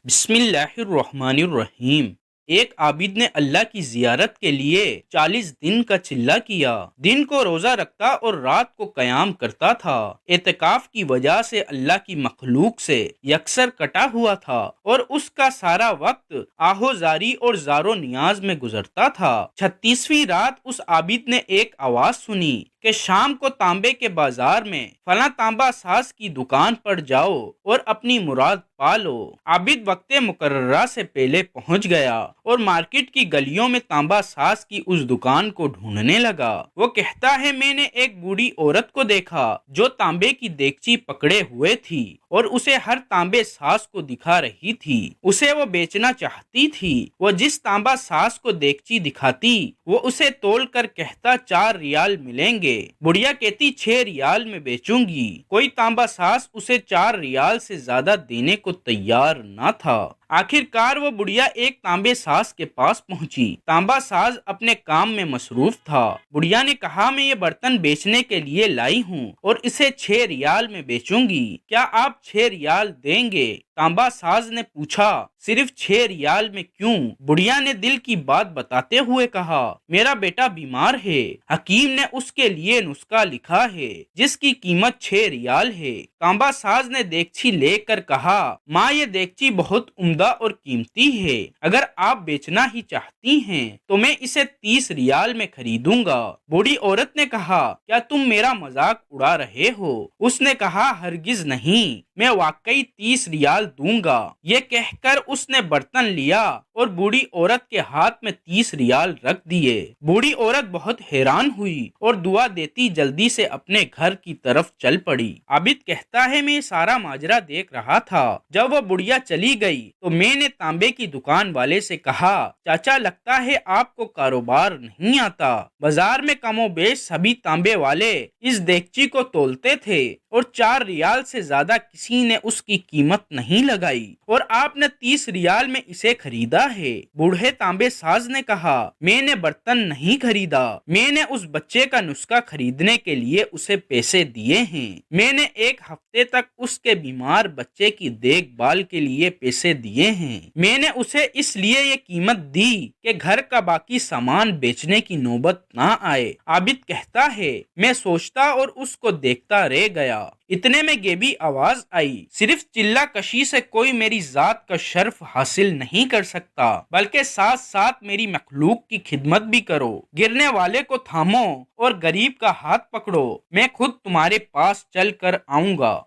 بسم اللہ الرحمن الرحیم۔ ایک عابد نے اللہ کی زیارت کے لیے 40 دن کا چلہ کیا۔ دن کو روزہ رکھتا اور رات کو قیام کرتا تھا۔ اعتکاف کی وجہ سے اللہ کی مخلوق سے یکسر کٹا ہوا تھا اور اس کا سارا وقت آہوزاری اور زار و نیاز میں گزرتا تھا۔ 36ویں رات اس عابد نے ایک آواز سنی کہ شام کو تانبے کے بازار میں فلاں تانبا ساز کی دکان پر جاؤ اور اپنی مراد پالو۔ عابد وقت مقررہ سے پہلے پہنچ گیا اور مارکیٹ کی گلیوں میں تانبا ساز کی اس دکان کو ڈھونڈنے لگا۔ وہ کہتا ہے، میں نے ایک بوڑھی عورت کو دیکھا جو تانبے کی دیگچی پکڑے ہوئے تھی اور اسے ہر تانبے ساز کو دکھا رہی تھی۔ اسے وہ بیچنا چاہتی تھی۔ وہ جس تانبا ساز کو دیگچی دکھاتی وہ اسے تول کر کہتا 4 ریال ملیں گے۔ بڑھیا کہتی 6 ریال میں بیچوں گی۔ کوئی تانبا ساز اسے 4 ریال سے زیادہ دینے کو تیار نہ تھا۔ آخر کار وہ بڑھیا ایک تانبے ساز کے پاس پہنچی۔ تانبا ساز اپنے کام میں مصروف تھا۔ بڑھیا نے کہا، میں یہ برتن بیچنے کے لیے لائی ہوں اور اسے 6 ریال میں بیچوں گی، کیا آپ 6 ریال دیں گے؟ تانبا ساز نے پوچھا، صرف 6 ریال میں کیوں؟ بڑھیا نے دل کی بات بتاتے ہوئے کہا، میرا بیٹا بیمار ہے، حکیم نے اس کے لیے نسخہ لکھا ہے جس کی قیمت 6 ریال ہے۔ تانبا ساز نے دیگچی لے کر کہا، ماں یہ دیگچی بہت عمدہ اور قیمتی ہے، اگر آپ بیچنا ہی چاہتی ہیں تو میں اسے 30 ریال میں خریدوں گا۔ بوڑھی عورت نے کہا، کیا تم میرا مذاق اڑا رہے ہو؟ اس نے کہا، ہرگز نہیں، میں واقعی 30 ریال دوں گا۔ یہ کہہ کر اس نے برتن لیا اور بوڑھی عورت کے ہاتھ میں 30 ریال رکھ دیے۔ بوڑھی عورت بہت حیران ہوئی اور دعا دیتی جلدی سے اپنے گھر کی طرف چل پڑی۔ عابد کہتا ہے، میں سارا ماجرا دیکھ رہا تھا۔ جب وہ بڑھیا چلی گئی تو میں نے تانبے کی دکان والے سے کہا، چاچا لگتا ہے آپ کو کاروبار نہیں آتا۔ بازار میں کم و بیش سبھی تانبے والے اس دیگچی کو تولتے تھے اور 4 ریال سے زیادہ کسی نے اس کی قیمت نہیں لگائی اور آپ نے 30 ریال میں اسے خریدا ہے۔ بوڑھے تانبے ساز نے کہا، میں نے برتن نہیں خریدا، میں نے اس بچے کا نسخہ خریدنے کے لیے اسے پیسے دیے ہیں۔ میں نے 1 ہفتے تک اس کے بیمار بچے کی دیکھ بھال کے لیے پیسے دیے ہیں۔ میں نے اسے اس لیے یہ قیمت دی کہ گھر کا باقی سامان بیچنے کی نوبت نہ آئے۔ عابد کہتا ہے، میں سوچتا اور اس کو دیکھتا رہ گیا۔ اتنے میں گیبی آواز آئی، صرف چلہ کشی سے کوئی میری ذات کا شرف حاصل نہیں کر سکتا، بلکہ ساتھ ساتھ میری مخلوق کی خدمت بھی کرو۔ گرنے والے کو تھامو اور غریب کا ہاتھ پکڑو، میں خود تمہارے پاس چل کر آؤں گا۔